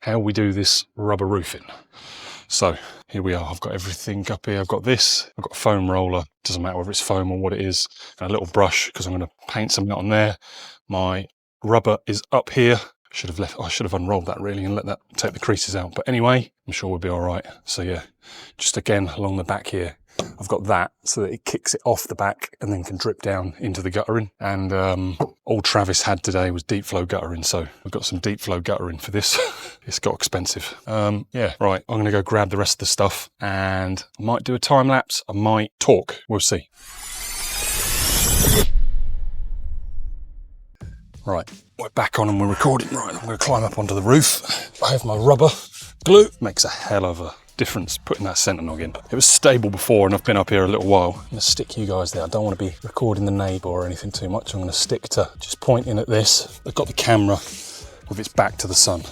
how we do this rubber roofing. So here we are. I've got everything up here. I've got this. I've got a foam roller. Doesn't matter whether it's foam or what it is. And a little brush because I'm going to paint something on there. My rubber is up here. I should have unrolled that really and let that take the creases out. But anyway, I'm sure we'll be all right. So yeah, just again along the back here, I've got that so that it kicks it off the back and then can drip down into the guttering. And all Travis had today was deep flow guttering. So we've got some deep flow guttering for this. It's got expensive. Yeah, right. I'm going to go grab the rest of the stuff and I might do a time lapse. I might talk. We'll see. Right, we're back on and we're recording. Right, I'm going to climb up onto the roof. I have my rubber glue. Makes a hell of a difference putting that centre nog in. It was stable before and I've been up here a little while. I'm going to stick you guys there. I don't want to be recording the neighbour or anything too much. I'm going to stick to just pointing at this. I've got the camera with its back to the sun.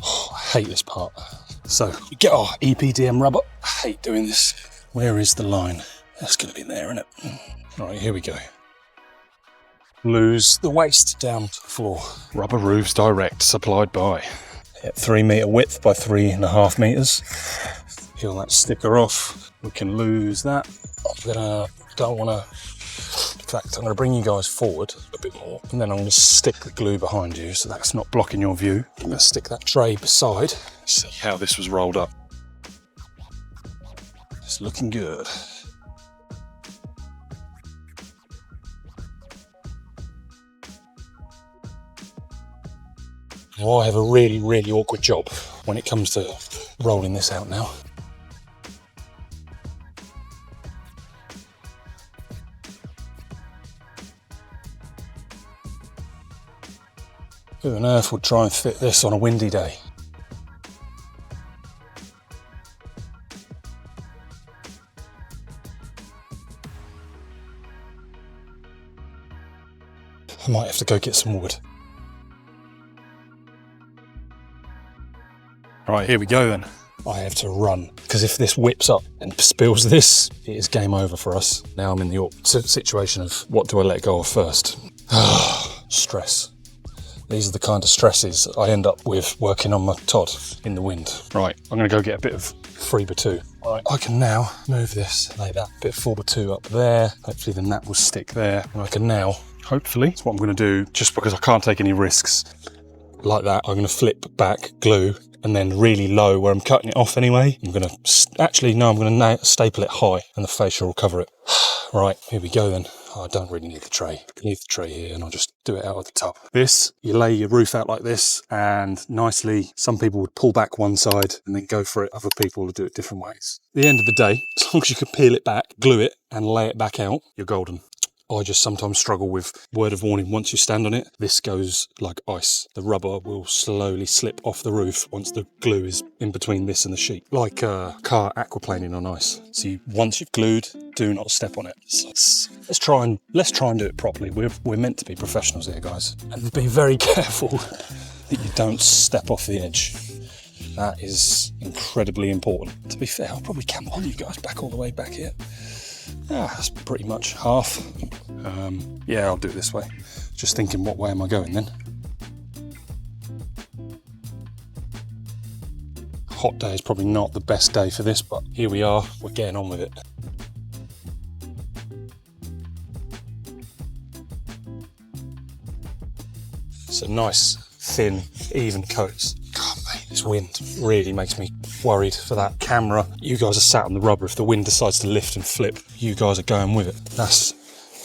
Oh, I hate this part. So we get our EPDM rubber. I hate doing this. Where is the line? That's going to be there, isn't it? All right, here we go. Lose the waste down to the floor. Rubber Roofs Direct, supplied by. 3 metre width by 3.5 metres. Peel that sticker off. We can lose that. In fact, I'm gonna bring you guys forward a bit more and then I'm gonna stick the glue behind you so that's not blocking your view. I'm gonna stick that tray beside. See how this was rolled up. It's looking good. Now I have a really, really awkward job when it comes to rolling this out now. Who on earth would try and fit this on a windy day? I might have to go get some wood. Right, here we go then. I have to run, because if this whips up and spills this, it is game over for us. Now I'm in the situation of what do I let go of first? Stress. These are the kind of stresses I end up with working on my Todd in the wind. Right, I'm going to go get a bit of 3x2. Right, I can now move this like that. Bit of 4x2 up there. Hopefully the nap will stick there. And I can now, hopefully, that's what I'm going to do, just because I can't take any risks. Like that, I'm going to flip back, glue, and then really low where I'm cutting it off anyway. I'm going to, I'm going to staple it high and the fascia will cover it. Right, here we go then. Oh, I don't really need the tray. I can leave the tray here and I'll just do it out of the tub. This, you lay your roof out like this and nicely, some people would pull back one side and then go for it. Other people would do it different ways. At the end of the day, as long as you can peel it back, glue it and lay it back out, you're golden. I just sometimes struggle with, word of warning, once you stand on it, this goes like ice. The rubber will slowly slip off the roof once the glue is in between this and the sheet. Like a car aquaplaning on ice. So once you've glued, do not step on it. So let's try and do it properly. We're meant to be professionals here, guys. And be very careful that you don't step off the edge. That is incredibly important. To be fair, I'll probably camp on you guys back all the way back here. That's pretty much half. Yeah, I'll do it this way. Just thinking, what way am I going then? Hot day is probably not the best day for this, but here we are, we're getting on with it. So nice, thin, even coats. God, mate, this wind really makes me worried for that camera. You guys are sat on the rubber. If the wind decides to lift and flip, you guys are going with it. That's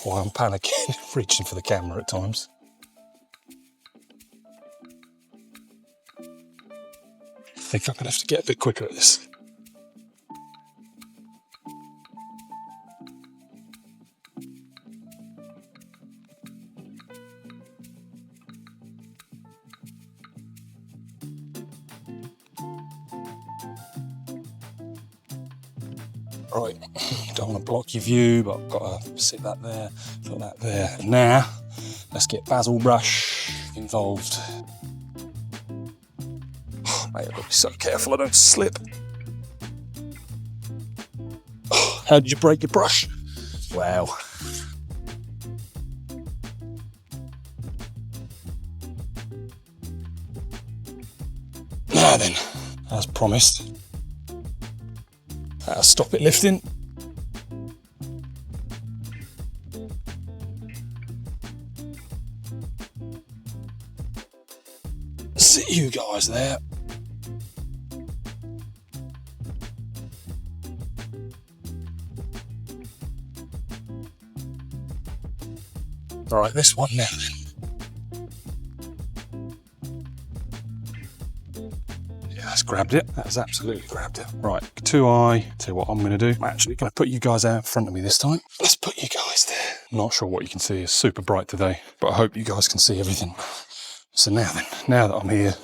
why I'm panicking, reaching for the camera at times. I think I'm gonna have to get a bit quicker at this. Right, don't want to block your view, but I've got to sit that there, put that there. Now, let's get basil brush involved. Oh, mate, I've got to be so careful I don't slip. Oh, how did you break your brush? Wow. Right then, as promised, that'll stop it lifting. See you guys there. All right, this one now then. Yeah, that's grabbed it. That has absolutely grabbed it. Right, 2i. Tell you what I'm going to do. I'm actually going to put you guys out in front of me this time. Let's put you guys there. I'm not sure what you can see. It's super bright today, but I hope you guys can see everything. So now then, now that I'm here,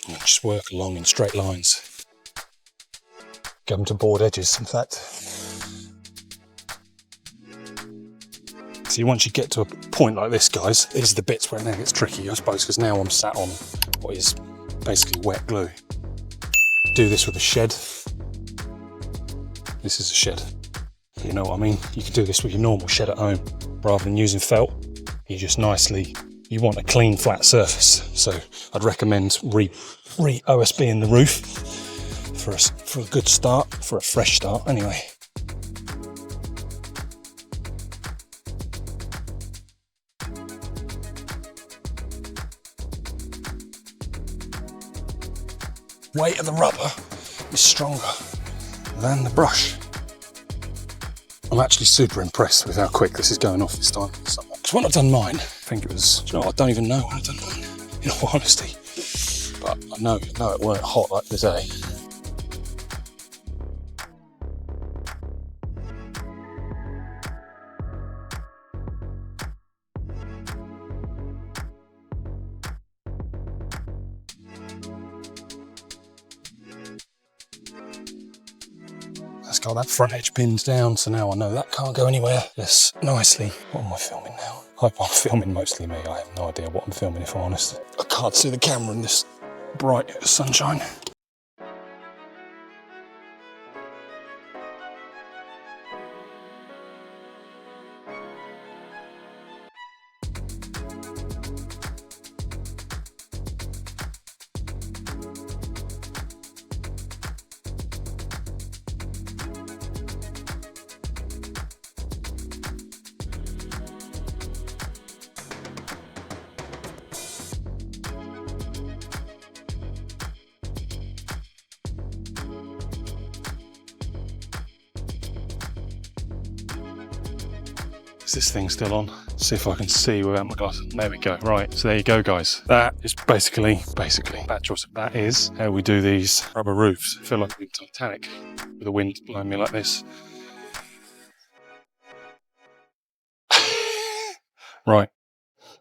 I'll just work along in straight lines. Go them to board edges, in fact. See, once you get to a point like this, guys, these are the bits where it now gets tricky, I suppose, because now I'm sat on what is basically wet glue. Do this with a shed. This is a shed. You know what I mean? You can do this with your normal shed at home. Rather than using felt, you just nicely, you want a clean, flat surface. So I'd recommend re-OSBing the roof for a good start, for a fresh start anyway. Weight of the rubber is stronger than the brush. I'm actually super impressed with how quick this is going off this time. Because when I've done mine, I think it was, do you know what, I don't even know when I've done mine, in all honesty. But I know it weren't hot like today. Got that front edge pinned down, so now I know that can't go anywhere. Yes, nicely. What am I filming now? I hope I'm filming mostly me. I have no idea what I'm filming, if I'm honest. I can't see the camera in this bright sunshine. Is this thing still on? See if I can see without my glasses. There we go. Right, so there you go, guys. That is basically, that is how we do these rubber roofs. I feel like I'm Titanic with the wind blowing me like this. Right,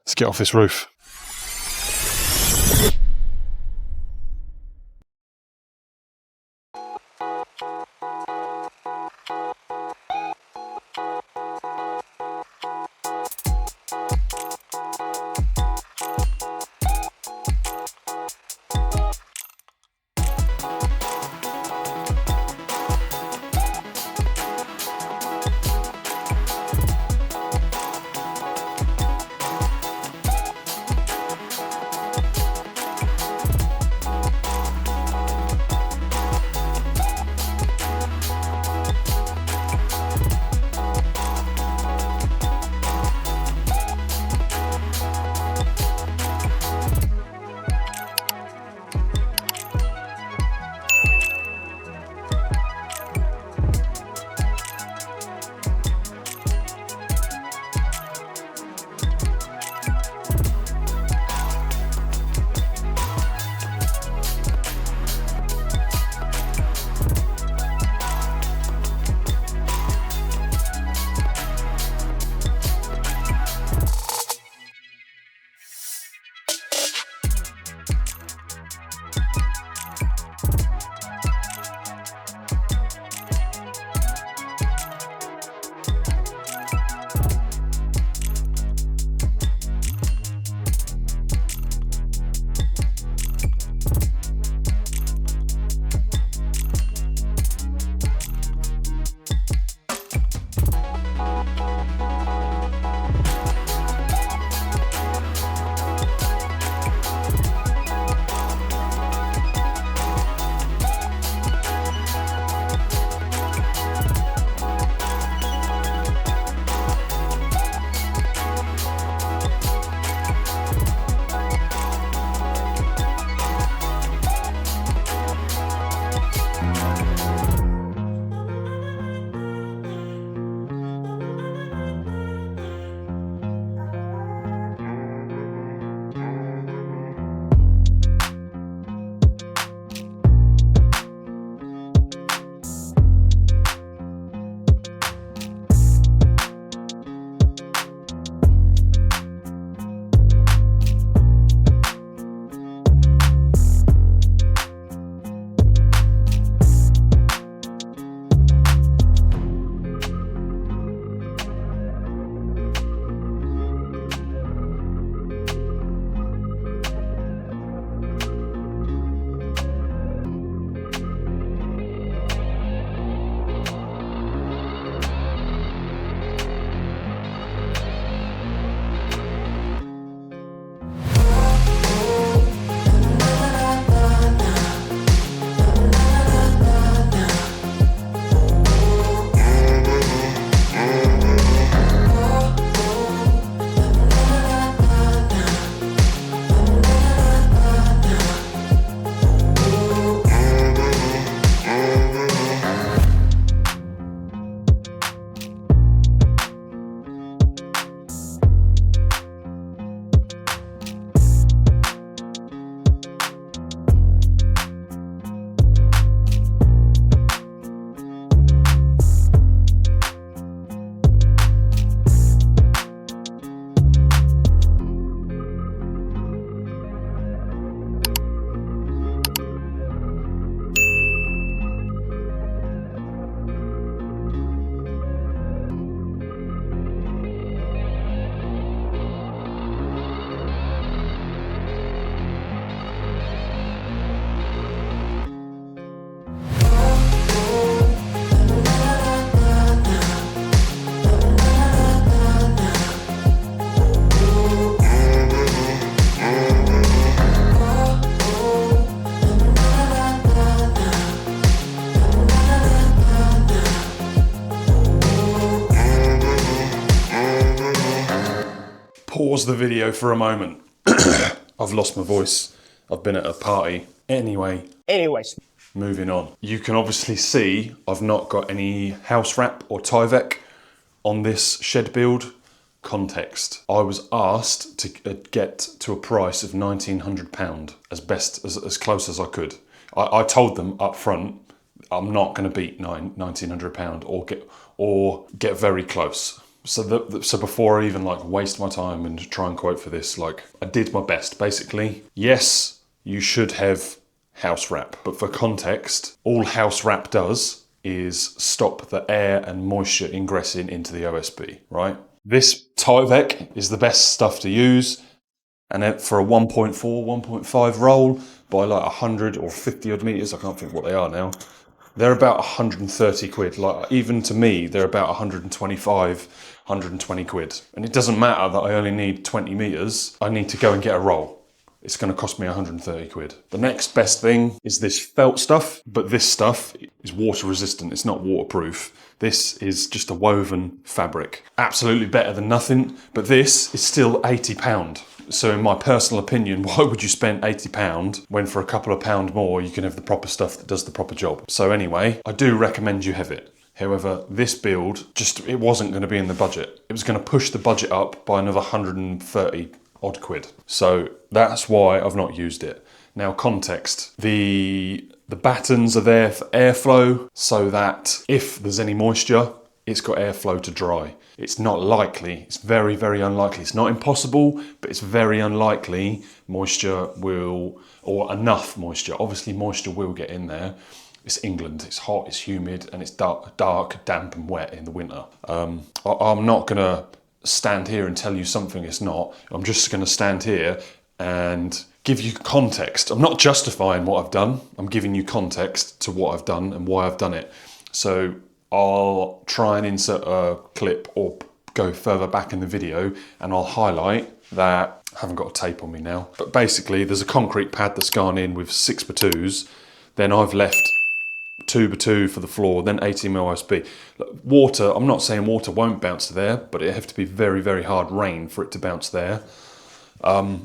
let's get off this roof. pause the video for a moment. I've lost my voice. I've been at a party. Anyways, moving on. You can obviously see I've not got any house wrap or Tyvek on this shed build. Context. I was asked to get to a price of £1,900 as close as I could. I told them up front, I'm not going to beat £1,900 or get very close. So before I even like waste my time and try and quote for this, like I did my best. Basically, yes, you should have house wrap, but for context, all house wrap does is stop the air and moisture ingressing into the OSB, right? This Tyvek is the best stuff to use, and for a 1.4, 1.5 roll by like 100 or 50 odd meters, I can't think what they are now, they're about 130 quid. Like even to me, they're about 125, 120 quid. And it doesn't matter that I only need 20 meters, I need to go and get a roll. It's going to cost me 130 quid. The next best thing is this felt stuff, but this stuff is water resistant. It's not waterproof. This is just a woven fabric. Absolutely better than nothing, but this is still £80. So in my personal opinion, why would you spend £80 when for a couple of pound more you can have the proper stuff that does the proper job? So anyway, I do recommend you have it. However, this build, it wasn't going to be in the budget. It was going to push the budget up by another 130 odd quid. So that's why I've not used it. Now context, the battens are there for airflow so that if there's any moisture, it's got airflow to dry. It's not likely, it's very, very unlikely. It's not impossible, but it's very unlikely moisture will, or enough moisture. Obviously moisture will get in there. It's England, it's hot, it's humid, and it's dark, damp and wet in the winter. I'm not gonna stand here and tell you something it's not. I'm just going to stand here and give you context. I'm not justifying what I've done. I'm giving you context to what I've done and why I've done it. So I'll try and insert a clip or go further back in the video and I'll highlight that. I haven't got a tape on me now, but basically there's a concrete pad that's gone in with 6x2s. Then I've left 2x2 for the floor, then 18mm OSB. Water, I'm not saying water won't bounce there, but it have to be very, very hard rain for it to bounce there. Water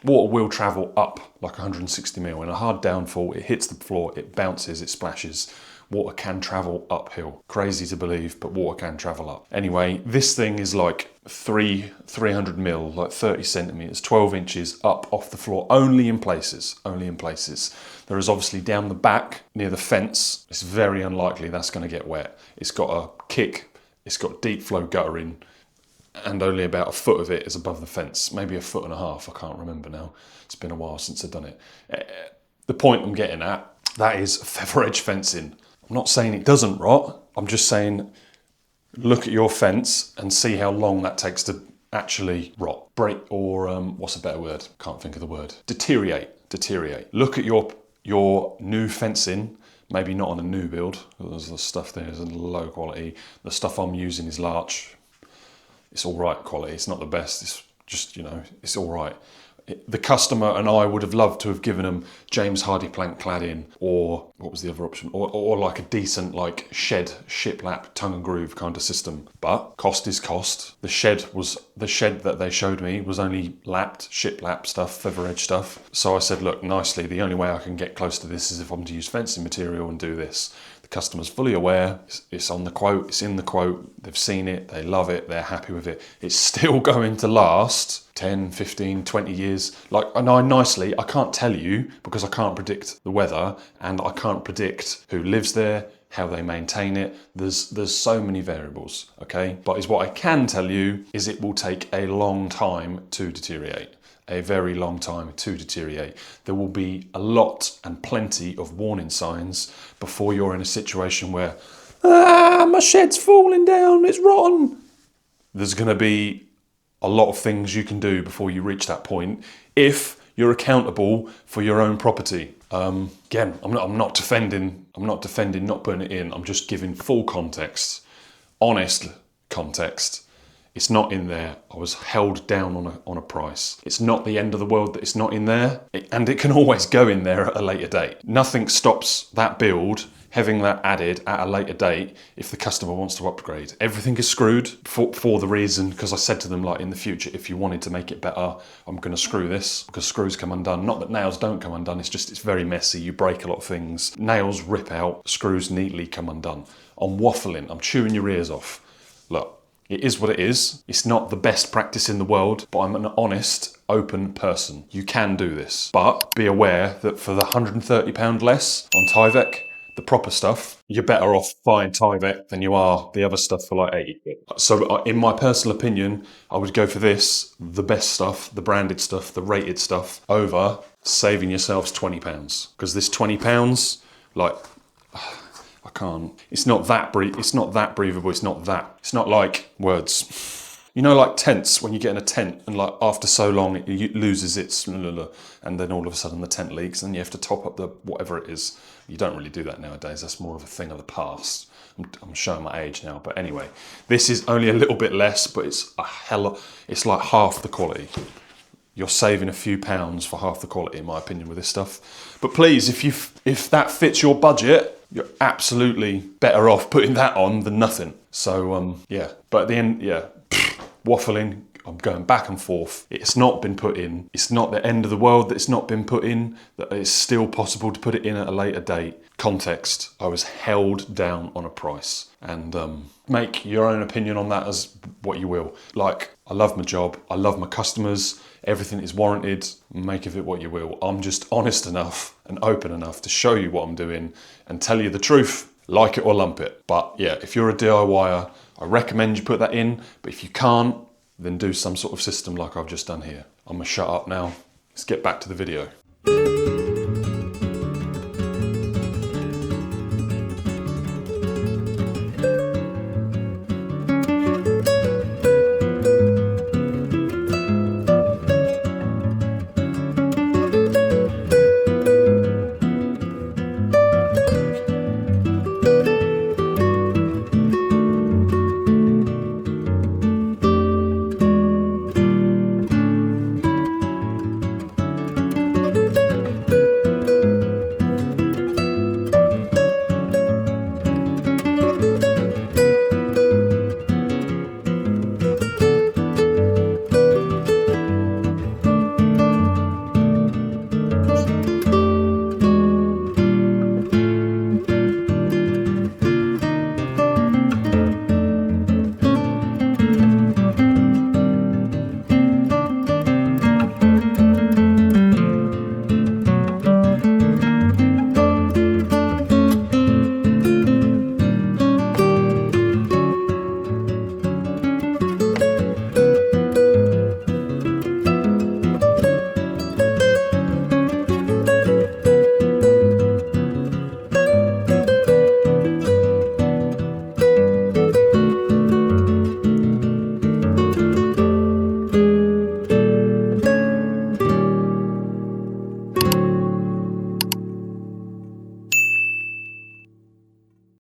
will travel up like 160mm. In a hard downfall, it hits the floor, it bounces, it splashes. Water can travel uphill. Crazy to believe, but water can travel up. Anyway, this thing is like 300mm, like 30 centimeters, 12 inches up off the floor, only in places. There is obviously down the back near the fence. It's very unlikely that's going to get wet. It's got a kick, it's got deep flow guttering, and only about a foot of it is above the fence. Maybe a foot and a half, I can't remember now. It's been a while since I've done it. The point I'm getting at, that is feather edge fencing. I'm not saying it doesn't rot. I'm just saying, look at your fence and see how long that takes to actually rot, break, or what's a better word? Can't think of the word. Deteriorate. Look at your new fencing, maybe not on a new build. There's the stuff there is low quality. The stuff I'm using is large. It's all right quality. It's not the best. It's just, it's all right. The customer and I would have loved to have given them James Hardy plank cladding, or what was the other option? Or like a decent like shed, shiplap, tongue and groove kind of system. But cost is cost. The shed that they showed me was only lapped, shiplap stuff, feather edge stuff. So I said, look, nicely, the only way I can get close to this is if I'm to use fencing material and do this. The customer's fully aware, it's on the quote, it's in the quote, they've seen it, they love it, they're happy with it. It's still going to last 10, 15, 20 years. Like, I know nicely, I can't tell you because I can't predict the weather and I can't predict who lives there, how they maintain it. There's so many variables, okay? But what I can tell you is it will take a long time to deteriorate. A very long time to deteriorate. There will be a lot and plenty of warning signs before you're in a situation where, my shed's falling down, it's rotten. There's going to be a lot of things you can do before you reach that point if you're accountable for your own property. Again, I'm not defending not putting it in. I'm just giving full context, honest context. It's not in there. I was held down on a price. It's not the end of the world that it's not in there. And it can always go in there at a later date. Nothing stops that build having that added at a later date if the customer wants to upgrade. Everything is screwed for the reason, because I said to them, like, in the future, if you wanted to make it better, I'm going to screw this, because screws come undone. Not that nails don't come undone, it's just it's very messy. You break a lot of things. Nails rip out, screws neatly come undone. I'm waffling, I'm chewing your ears off. Look, it is what it is. It's not the best practice in the world, but I'm an honest, open person. You can do this, but be aware that for the £130 less on Tyvek, the proper stuff, you're better off buying Tyvek than you are the other stuff for like 80 quid. So in my personal opinion, I would go for this, the best stuff, the branded stuff, the rated stuff, over saving yourselves £20. Because this £20, like, I can't. It's not that breathable. It's not like words. You know, like tents, when you get in a tent and like after so long it loses its and then all of a sudden the tent leaks and you have to top up the whatever it is. You don't really do that nowadays. That's more of a thing of the past. I'm showing my age now, but anyway, this is only a little bit less, but it's it's like half the quality. You're saving a few pounds for half the quality, in my opinion, with this stuff. But please, if that fits your budget, you're absolutely better off putting that on than nothing. So yeah, but at the end, yeah, waffling, I'm going back and forth. It's not been put in. It's not the end of the world that it's not been put in, that it's still possible to put it in at a later date. Context, I was held down on a price. And make your own opinion on that as what you will. Like, I love my job. I love my customers. Everything is warranted. Make of it what you will. I'm just honest enough and open enough to show you what I'm doing and tell you the truth, like it or lump it. But yeah, if you're a DIYer, I recommend you put that in. But if you can't, then do some sort of system like I've just done here. I'm gonna shut up now. Let's get back to the video.